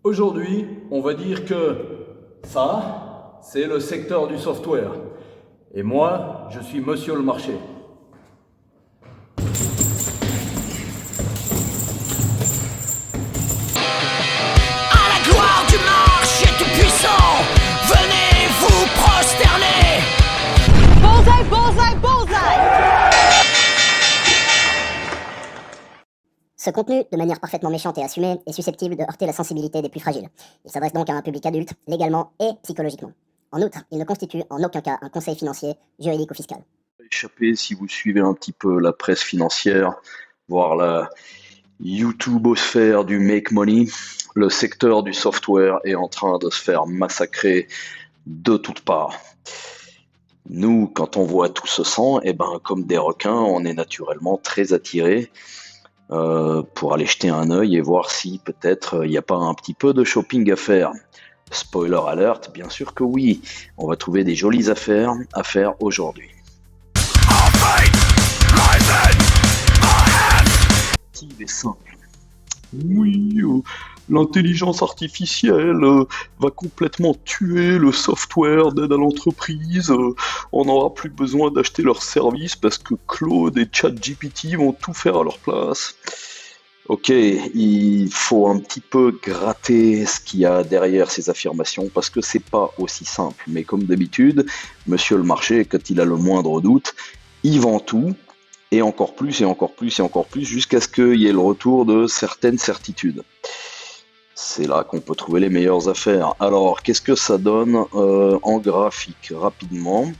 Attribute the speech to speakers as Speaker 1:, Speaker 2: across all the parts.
Speaker 1: Aujourd'hui, on va dire que ça, c'est le secteur du software. Et moi, je suis monsieur le marché.
Speaker 2: À la gloire du marché tout puissant, venez vous prosterner.
Speaker 3: Bullseye, bullseye, bullseye!
Speaker 4: Ce contenu, de manière parfaitement méchante et assumée, est susceptible de heurter la sensibilité des plus fragiles. Il s'adresse donc à un public adulte, légalement et psychologiquement. En outre, il ne constitue en aucun cas un conseil financier, juridique ou fiscal.
Speaker 5: Échappé si vous suivez un petit peu la presse financière, voire la YouTubeosphère du make money, le secteur du software est en train de se faire massacrer de toutes parts. Nous, quand on voit tout ce sang, comme des requins, on est naturellement très attirés pour aller jeter un œil et voir si peut-être il n'y a pas un petit peu de shopping à faire. Spoiler alert, bien sûr que oui, on va trouver des jolies affaires à faire aujourd'hui. Il est simple. Oui, l'intelligence artificielle va complètement tuer le software d'aide à l'entreprise. On n'aura plus besoin d'acheter leurs services parce que Claude et ChatGPT vont tout faire à leur place. Ok, il faut un petit peu gratter ce qu'il y a derrière ces affirmations parce que c'est pas aussi simple. Mais comme d'habitude, monsieur le marché, quand il a le moindre doute, il vend tout. Et encore plus, et encore plus, et encore plus, jusqu'à ce qu'il y ait le retour de certaines certitudes. C'est là qu'on peut trouver les meilleures affaires. Alors, qu'est-ce que ça donne en graphique rapidement?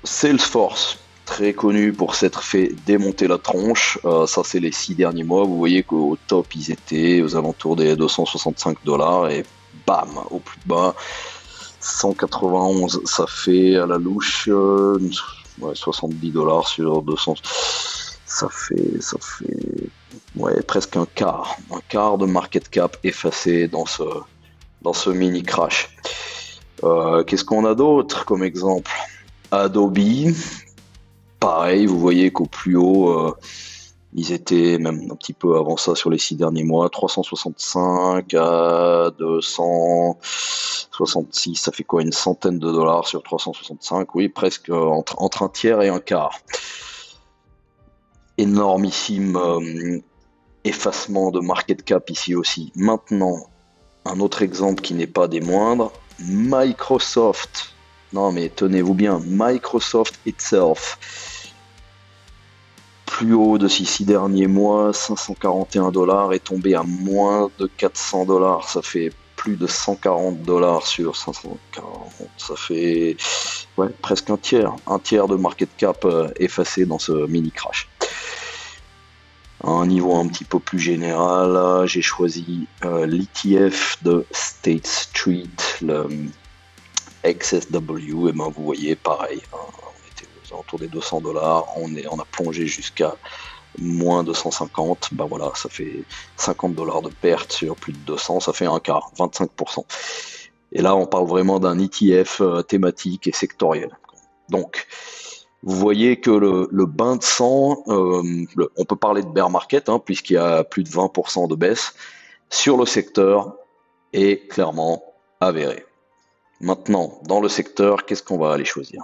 Speaker 5: Salesforce, très connu pour s'être fait démonter la tronche. Ça, c'est les 6 derniers mois. Vous voyez qu'au top, ils étaient aux alentours des $265 et bam, au plus bas. 191, ça fait à la louche 70$ sur 200. Ça fait presque un quart de market cap effacé dans ce mini crash. Qu'est-ce qu'on a d'autre comme exemple? Adobe, pareil, vous voyez qu'au plus haut, ils étaient même un petit peu avant ça sur les 6 derniers mois, 365 à 266, ça fait quoi, une centaine de dollars sur 365, oui, presque entre un tiers et un quart. Énormissime effacement de market cap ici aussi. Maintenant, un autre exemple qui n'est pas des moindres, Microsoft. Non mais tenez-vous bien, Microsoft itself. Plus haut de ces 6 derniers mois, $541 est tombé à moins de $400. Ça fait plus de $140 sur 540. Ça fait presque un tiers de market cap effacé dans ce mini crash. À un niveau un petit peu plus général, j'ai choisi l'ETF de State Street, le XSW, et vous voyez pareil. Autour des $200, on a plongé jusqu'à moins de 150, voilà, ça fait $50 de perte sur plus de 200, ça fait un quart, 25%. Et là, on parle vraiment d'un ETF thématique et sectoriel. Donc, vous voyez que le bain de sang, on peut parler de bear market, puisqu'il y a plus de 20% de baisse sur le secteur, est clairement avéré. Maintenant, dans le secteur, qu'est-ce qu'on va aller choisir?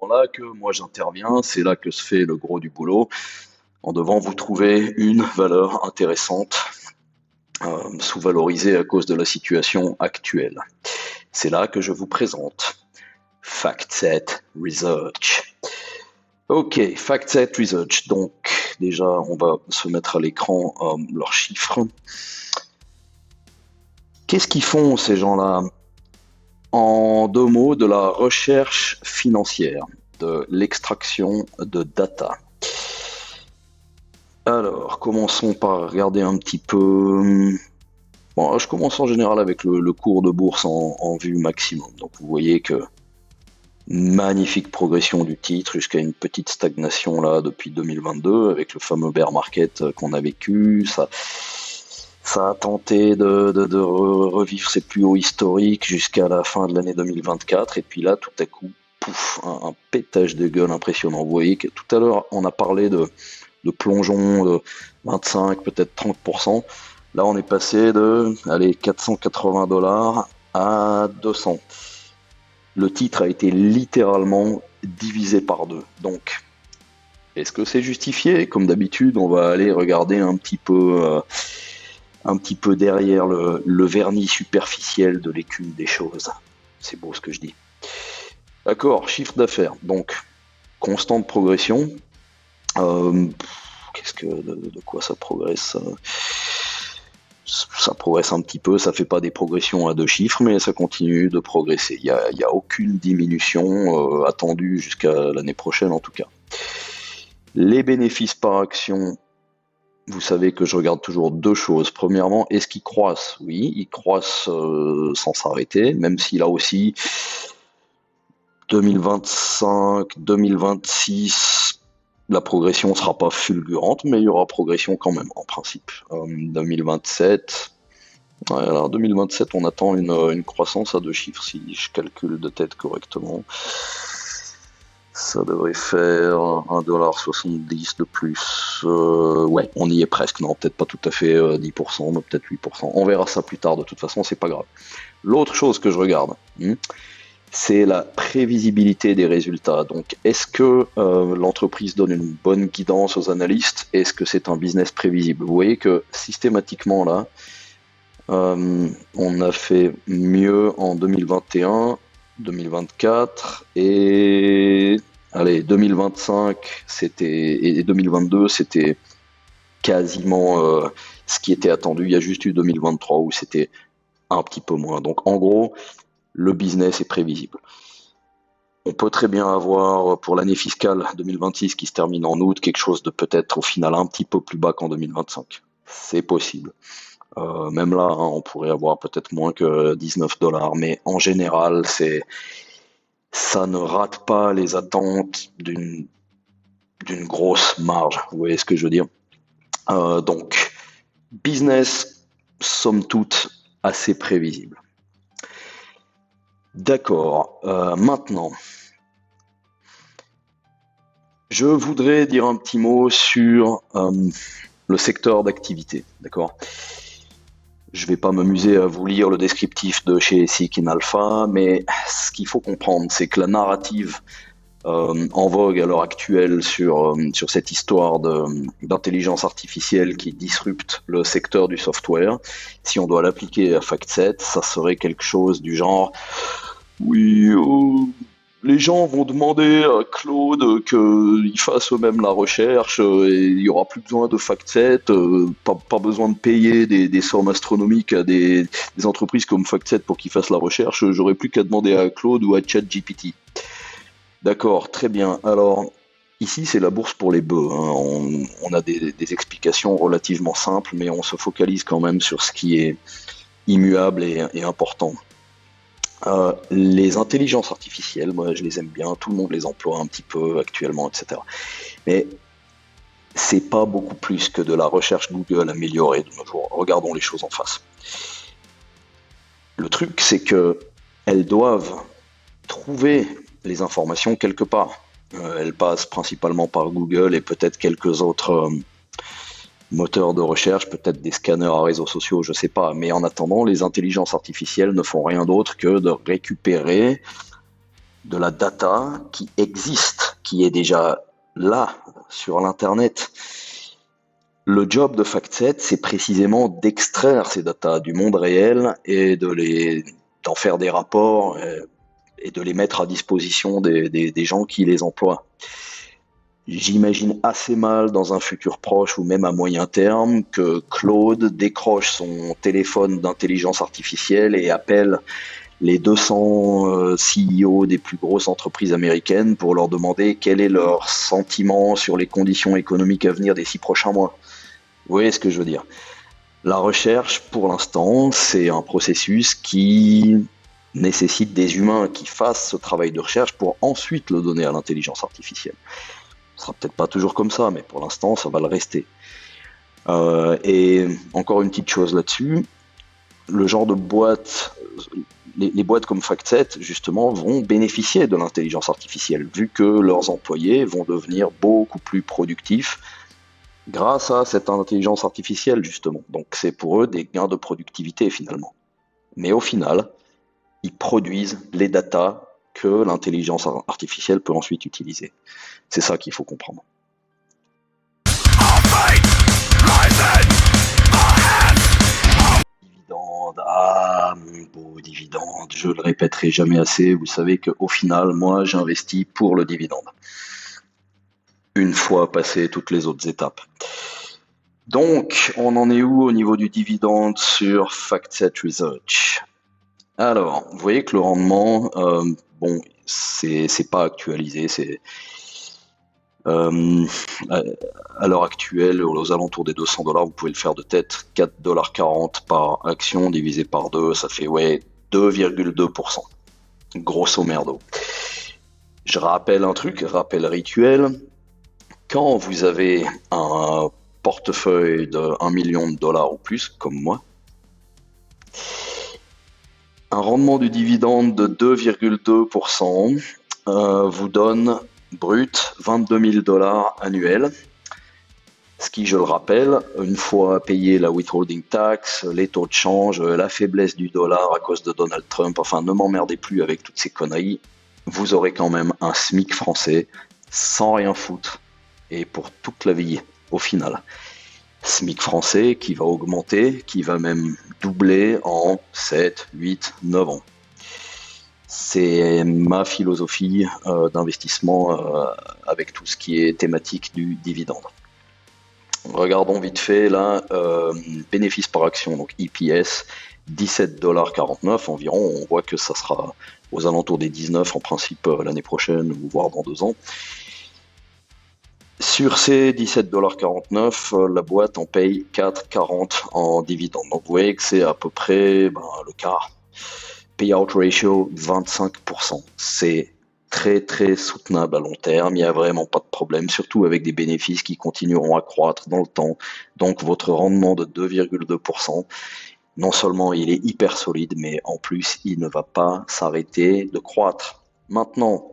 Speaker 5: Là que moi j'interviens, c'est là que se fait le gros du boulot, en devant vous trouver une valeur intéressante, sous-valorisée à cause de la situation actuelle. C'est là que je vous présente FactSet Research. Ok, FactSet Research, donc déjà on va se mettre à l'écran leurs chiffres. Qu'est-ce qu'ils font ces gens-là? En 2 mots, de la recherche financière, de l'extraction de data. Alors, commençons par regarder un petit peu. Bon, je commence en général avec le cours de bourse en vue maximum. Donc, vous voyez que magnifique progression du titre jusqu'à une petite stagnation là depuis 2022 avec le fameux bear market qu'on a vécu. Ça a tenté de revivre ses plus hauts historiques jusqu'à la fin de l'année 2024, et puis là, tout à coup, un pétage de gueule impressionnant. Vous voyez que tout à l'heure, on a parlé de plongeon de 25, peut-être 30%. Là, on est passé de 480 $ à 200. Le titre a été littéralement divisé par 2. Donc, est-ce que c'est justifié? Comme d'habitude, on va aller regarder un petit peu derrière le vernis superficiel de l'écume des choses. C'est beau ce que je dis. D'accord, chiffre d'affaires. Donc, constante progression. De quoi ça progresse? Ça progresse un petit peu, ça fait pas des progressions à 2 chiffres, mais ça continue de progresser. Il y a aucune diminution attendue jusqu'à l'année prochaine en tout cas. Les bénéfices par action, vous savez que je regarde toujours 2 choses. Premièrement, est-ce qu'ils croissent? Oui, ils croissent sans s'arrêter, même si là aussi 2025, 2026, la progression ne sera pas fulgurante, mais il y aura progression quand même, en principe. 2027, alors 2027, on attend une croissance à 2 chiffres, si je calcule de tête correctement. Ça devrait faire 1,70 $ de plus. Ouais, on y est presque. Non, peut-être pas tout à fait 10%, mais peut-être 8%. On verra ça plus tard, de toute façon, c'est pas grave. L'autre chose que je regarde, c'est la prévisibilité des résultats. Donc, est-ce que l'entreprise donne une bonne guidance aux analystes? Est-ce que c'est un business prévisible? Vous voyez que systématiquement, là, on a fait mieux en 2021, 2024 et 2025 et 2022 c'était quasiment ce qui était attendu. Il y a juste eu 2023 où c'était un petit peu moins. Donc en gros, le business est prévisible. On peut très bien avoir pour l'année fiscale 2026 qui se termine en août quelque chose de peut-être au final un petit peu plus bas qu'en 2025. C'est possible. Même là, on pourrait avoir peut-être moins que 19 $, mais en général, ça ne rate pas les attentes d'une grosse marge. Vous voyez ce que je veux dire? Donc, business, somme toute, assez prévisible. D'accord. Maintenant, je voudrais dire un petit mot sur le secteur d'activité. D'accord? Je ne vais pas m'amuser à vous lire le descriptif de chez Seeking Alpha, mais ce qu'il faut comprendre, c'est que la narrative en vogue à l'heure actuelle sur cette histoire d'intelligence artificielle qui disrupte le secteur du software, si on doit l'appliquer à FactSet, ça serait quelque chose du genre « Oui, les gens vont demander à Claude qu'il fasse eux-mêmes la recherche et il n'y aura plus besoin de FactSet, pas besoin de payer des sommes astronomiques à des entreprises comme FactSet pour qu'ils fassent la recherche, j'aurai plus qu'à demander à Claude ou à ChatGPT. » D'accord, très bien. Alors, ici, c'est la bourse pour les bœufs. On a des explications relativement simples, mais on se focalise quand même sur ce qui est immuable et important. Les intelligences artificielles, moi je les aime bien, tout le monde les emploie un petit peu actuellement, etc. Mais c'est pas beaucoup plus que de la recherche Google améliorée de nos jours. Regardons les choses en face. Le truc, c'est que elles doivent trouver les informations quelque part. Elles passent principalement par Google et peut-être quelques autres moteurs de recherche, peut-être des scanners à réseaux sociaux, je sais pas. Mais en attendant, les intelligences artificielles ne font rien d'autre que de récupérer de la data qui existe, qui est déjà là, sur l'Internet. Le job de FactSet, c'est précisément d'extraire ces datas du monde réel et d'en faire des rapports et de les mettre à disposition des gens qui les emploient. J'imagine assez mal dans un futur proche ou même à moyen terme que Claude décroche son téléphone d'intelligence artificielle et appelle les 200 CEO des plus grosses entreprises américaines pour leur demander quel est leur sentiment sur les conditions économiques à venir des 6 prochains mois. Vous voyez ce que je veux dire? La recherche, pour l'instant, c'est un processus qui nécessite des humains qui fassent ce travail de recherche pour ensuite le donner à l'intelligence artificielle. Ce sera peut-être pas toujours comme ça, mais pour l'instant, ça va le rester. Et encore une petite chose là-dessus, le genre de boîte, les boîtes comme FactSet, justement, vont bénéficier de l'intelligence artificielle, vu que leurs employés vont devenir beaucoup plus productifs grâce à cette intelligence artificielle, justement. Donc c'est pour eux des gains de productivité, finalement. Mais au final, ils produisent les datas que l'intelligence artificielle peut ensuite utiliser. C'est ça qu'il faut comprendre. Dividende, ah mon beau dividende, je le répéterai jamais assez, vous savez qu'au final, moi j'investis pour le dividende. Une fois passé toutes les autres étapes. Donc, on en est où au niveau du dividende sur FactSet Research? Alors, vous voyez que le rendement, bon, c'est pas actualisé, c'est à l'heure actuelle, aux alentours des $200, vous pouvez le faire de tête, $4,40 par action divisé par 2, ça fait 2,2%. Grosso merdo. Je rappelle un truc, rappel rituel. Quand vous avez un portefeuille de $1 million ou plus, comme moi, un rendement du dividende de 2,2% vous donne brut $22 000 annuels. Ce qui, je le rappelle, une fois payé la withholding tax, les taux de change, la faiblesse du dollar à cause de Donald Trump, enfin ne m'emmerdez plus avec toutes ces conneries, vous aurez quand même un SMIC français sans rien foutre et pour toute la vie au final. SMIC français qui va augmenter, qui va même doubler en 7, 8, 9 ans. C'est ma philosophie d'investissement avec tout ce qui est thématique du dividende. Regardons vite fait là, bénéfice par action, donc EPS, $17,49 environ. On voit que ça sera aux alentours des 19 en principe l'année prochaine ou voire dans 2 ans. Sur ces $17,49, la boîte en paye $4,40 en dividende. Donc vous voyez que c'est à peu près le quart. Payout ratio 25%. C'est très très soutenable à long terme, il n'y a vraiment pas de problème, surtout avec des bénéfices qui continueront à croître dans le temps. Donc votre rendement de 2,2%, non seulement il est hyper solide, mais en plus il ne va pas s'arrêter de croître. Maintenant,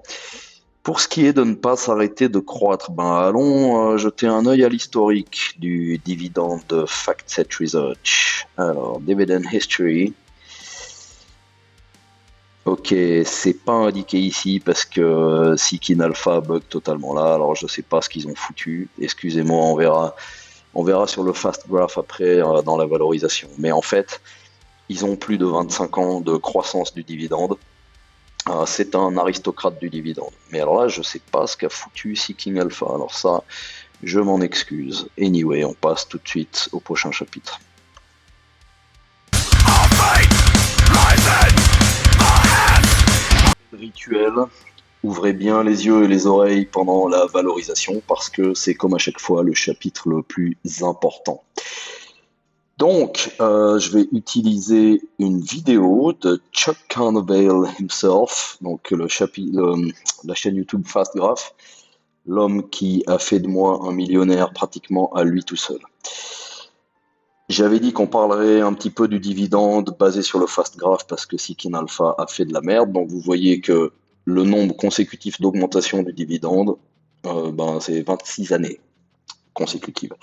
Speaker 5: pour ce qui est de ne pas s'arrêter de croître, allons jeter un œil à l'historique du dividende de FactSet Research. Alors, Dividend History. Ok, c'est pas indiqué ici parce que Seeking Alpha bug totalement là, alors je sais pas ce qu'ils ont foutu, excusez-moi, on verra sur le fast graph après dans la valorisation. Mais en fait, ils ont plus de 25 ans de croissance du dividende, c'est un aristocrate du dividende. Mais alors là, je sais pas ce qu'a foutu Seeking Alpha, alors ça, je m'en excuse. Anyway, on passe tout de suite au prochain chapitre. Rituel, ouvrez bien les yeux et les oreilles pendant la valorisation parce que c'est comme à chaque fois le chapitre le plus important. Donc, je vais utiliser une vidéo de Chuck Carnevale himself, donc la chaîne YouTube Fast Graph, l'homme qui a fait de moi un millionnaire pratiquement à lui tout seul. J'avais dit qu'on parlerait un petit peu du dividende basé sur le fast graph parce que Seeking Alpha a fait de la merde. Donc vous voyez que le nombre consécutif d'augmentation du dividende, c'est 26 années consécutives.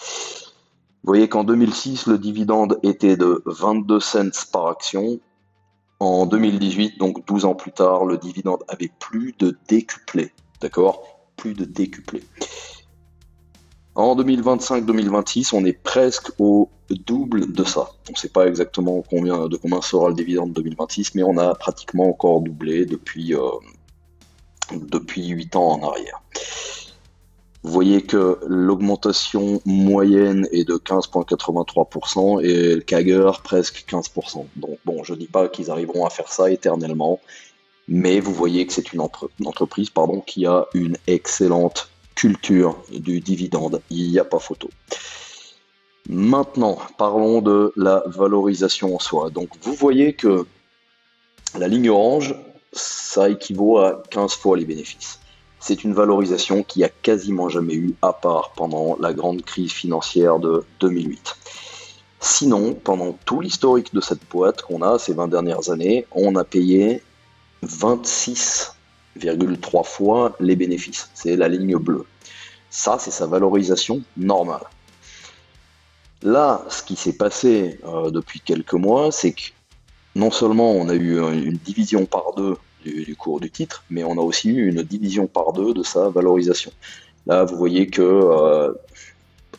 Speaker 5: Vous voyez qu'en 2006, le dividende était de 22 cents par action. En 2018, donc 12 ans plus tard, le dividende avait plus de décuplé. D'accord ? Plus de décuplé. En 2025-2026, on est presque au double de ça. On ne sait pas exactement de combien sera le dividende 2026, mais on a pratiquement encore doublé depuis 8 ans en arrière. Vous voyez que l'augmentation moyenne est de 15,83% et le CAGR presque 15%. Donc bon, je ne dis pas qu'ils arriveront à faire ça éternellement, mais vous voyez que c'est une entreprise qui a une excellente culture du dividende, il n'y a pas photo. Maintenant, parlons de la valorisation en soi. Donc vous voyez que la ligne orange, ça équivaut à 15 fois les bénéfices. C'est une valorisation qui a quasiment jamais eu, à part pendant la grande crise financière de 2008. Sinon, pendant tout l'historique de cette boîte qu'on a ces 20 dernières années, on a payé 26,3 fois les bénéfices. C'est la ligne bleue. Ça, c'est sa valorisation normale. Là, ce qui s'est passé depuis quelques mois, c'est que non seulement on a eu une division par deux du cours du titre, mais on a aussi eu une division par deux de sa valorisation. Là, vous voyez que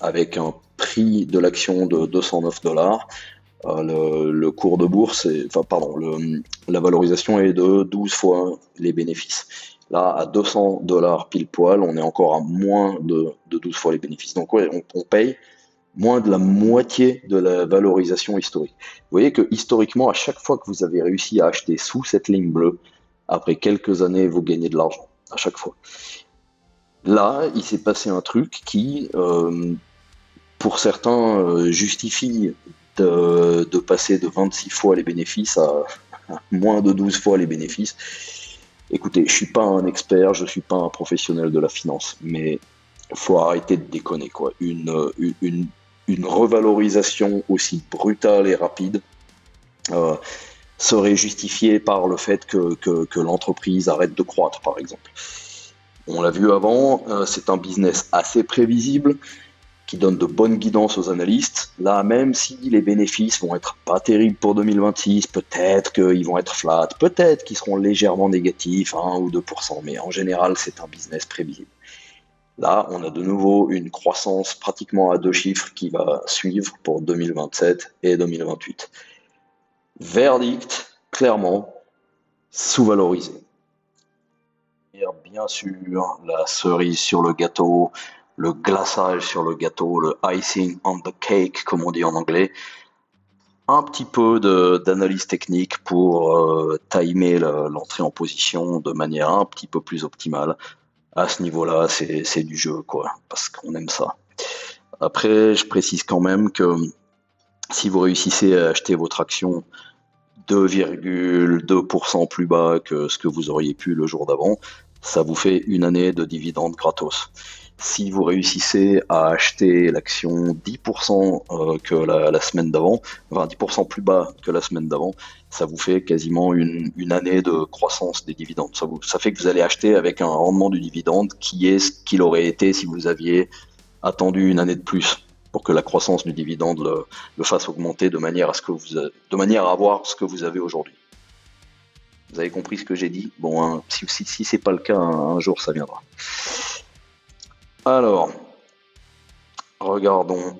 Speaker 5: avec un prix de l'action de 209 $, le cours de bourse, la valorisation est de 12 fois les bénéfices. Là, à 200 $ pile poil, on est encore à moins de 12 fois les bénéfices. Donc, ouais, on paye moins de la moitié de la valorisation historique. Vous voyez que historiquement, à chaque fois que vous avez réussi à acheter sous cette ligne bleue, après quelques années, vous gagnez de l'argent, à chaque fois. Là, il s'est passé un truc qui, pour certains, justifie de passer de 26 fois les bénéfices à moins de 12 fois les bénéfices. Écoutez, je suis pas un expert, je suis pas un professionnel de la finance, mais faut arrêter de déconner, quoi. Une revalorisation aussi brutale et rapide serait justifiée par le fait que l'entreprise arrête de croître, par exemple. On l'a vu avant, c'est un business assez prévisible, qui donne de bonnes guidances aux analystes. Là, même si les bénéfices vont être pas terribles pour 2026, peut-être qu'ils vont être flat, peut-être qu'ils seront légèrement négatifs, 1 ou 2%, mais en général, c'est un business prévisible. Là, on a de nouveau une croissance pratiquement à 2 chiffres qui va suivre pour 2027 et 2028. Verdict, clairement, sous-valorisé. Bien sûr, la cerise sur le gâteau, le glaçage sur le gâteau, le icing on the cake, comme on dit en anglais, un petit peu d'analyse technique pour timer l'entrée en position de manière un petit peu plus optimale. À ce niveau-là, c'est du jeu, quoi, parce qu'on aime ça. Après, je précise quand même que si vous réussissez à acheter votre action 2,2% plus bas que ce que vous auriez pu le jour d'avant, ça vous fait une année de dividendes gratos. Si vous réussissez à acheter l'action 10% que la semaine d'avant, enfin 10% plus bas que la semaine d'avant, ça vous fait quasiment une année de croissance des dividendes. Ça fait que vous allez acheter avec un rendement du dividende qui est ce qu'il aurait été si vous aviez attendu une année de plus pour que la croissance du dividende le fasse augmenter de manière à avoir ce que vous avez aujourd'hui. Vous avez compris ce que j'ai dit? Bon, hein, si c'est pas le cas, un jour ça viendra. Alors, regardons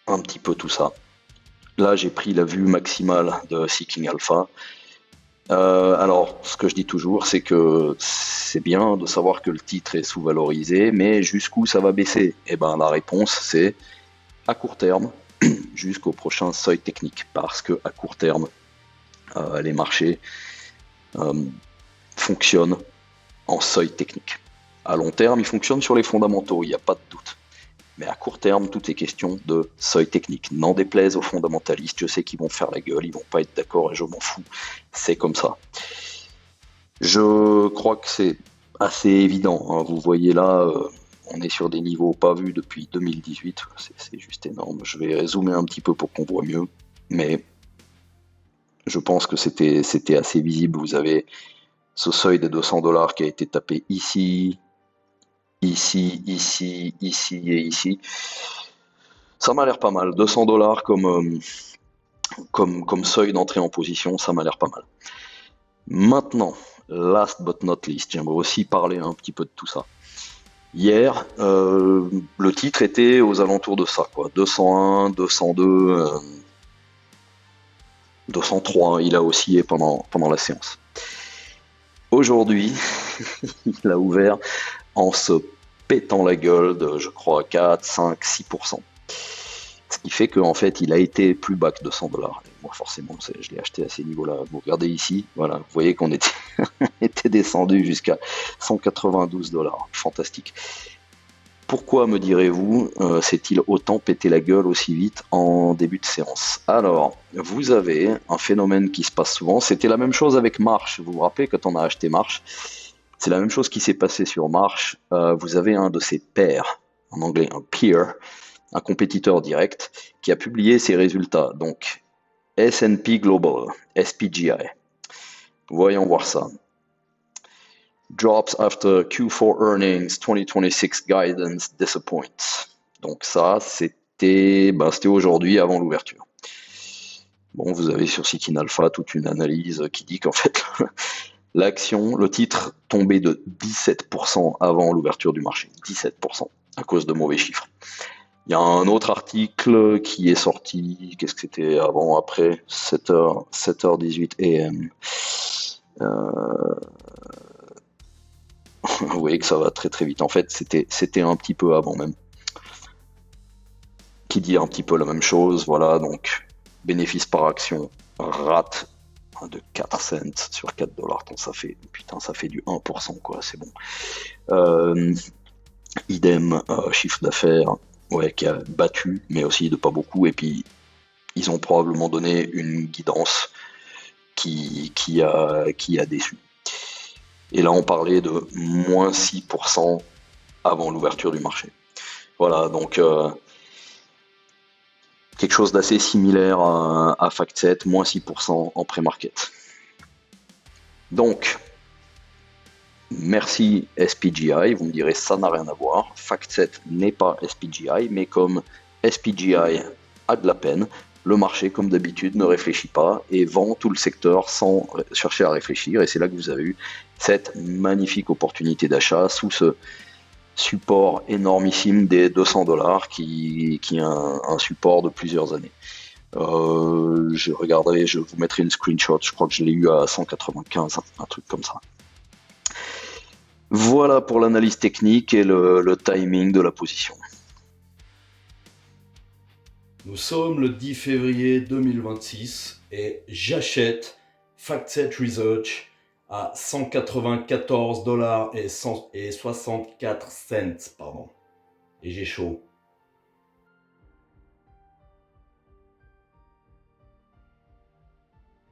Speaker 5: un petit peu tout ça. Là, j'ai pris la vue maximale de Seeking Alpha. Alors, ce que je dis toujours, c'est que c'est bien de savoir que le titre est sous-valorisé, mais jusqu'où ça va baisser? Eh ben, la réponse, c'est à court terme, jusqu'au prochain seuil technique, parce que à court terme, les marchés fonctionnent en seuil technique. À long terme, ils fonctionnent sur les fondamentaux, il n'y a pas de doute. Mais à court terme, tout est question de seuil technique. N'en déplaise aux fondamentalistes, je sais qu'ils vont faire la gueule, ils vont pas être d'accord et je m'en fous. C'est comme ça. Je crois que c'est assez évident, hein. Vous voyez là, on est sur des niveaux pas vus depuis 2018. C'est juste énorme. Je vais zoomer un petit peu pour qu'on voit mieux. Mais je pense que c'était assez visible. Vous avez ce seuil des 200 $ qui a été tapé ici, ici et ici. Ça m'a l'air pas mal. 200 $ comme seuil d'entrée en position, ça m'a l'air pas mal. Maintenant, last but not least, j'aimerais aussi parler un petit peu de tout ça. Hier, le titre était aux alentours de ça, quoi. 201, 202, 203, il a oscillé pendant la séance. Aujourd'hui, il a ouvert en se pétant la gueule de, je crois, 4, 5, 6%. Ce qui fait qu'en fait, il a été plus bas que 200 $. Et moi, forcément, je l'ai acheté à ces niveaux-là. Vous regardez ici, voilà, vous voyez qu'on était descendu jusqu'à 192 $. Fantastique. Pourquoi, me direz-vous, s'est-il autant pété la gueule aussi vite en début de séance? Alors, vous avez un phénomène qui se passe souvent. C'était la même chose avec Marsh. Vous vous rappelez quand on a acheté Marsh? C'est la même chose qui s'est passé sur Marsh. Vous avez un de ces pairs, en anglais un peer, un compétiteur direct, qui a publié ses résultats. Donc, S&P Global, SPGI. Voyons voir ça. Drops after Q4 earnings, 2026 guidance disappoints. Donc ça, c'était aujourd'hui avant l'ouverture. Bon, vous avez sur Seeking Alpha toute une analyse qui dit qu'en fait, l'action, le titre tombait de 17% avant l'ouverture du marché. 17% à cause de mauvais chiffres. Il y a un autre article qui est sorti, qu'est-ce que c'était avant, après, 7h18 AM. Vous voyez que ça va très très vite. En fait, c'était un petit peu avant même. Qui dit un petit peu la même chose, voilà, donc bénéfice par action rate de 4 cents sur 4 dollars. Ça fait du 1%, quoi, c'est bon. Idem, chiffre d'affaires, ouais, qui a battu, mais aussi de pas beaucoup, et puis ils ont probablement donné une guidance qui a déçu. Et là, on parlait de moins 6% avant l'ouverture du marché. Voilà, donc quelque chose d'assez similaire à FactSet, moins 6% en pré-market. Donc, merci SPGI, vous me direz ça n'a rien à voir. FactSet n'est pas SPGI, mais comme SPGI a de la peine, le marché, comme d'habitude, ne réfléchit pas et vend tout le secteur sans chercher à réfléchir. Et c'est là que vous avez eu cette magnifique opportunité d'achat sous ce support énormissime des 200 dollars qui est un support de plusieurs années. Je vous mettrai une screenshot, je crois que je l'ai eu à 195, un truc comme ça. Voilà pour l'analyse technique et le timing de la position.
Speaker 1: Nous sommes le 10 février 2026 et j'achète FactSet Research à 194 dollars et 64 cents, pardon. Et j'ai chaud.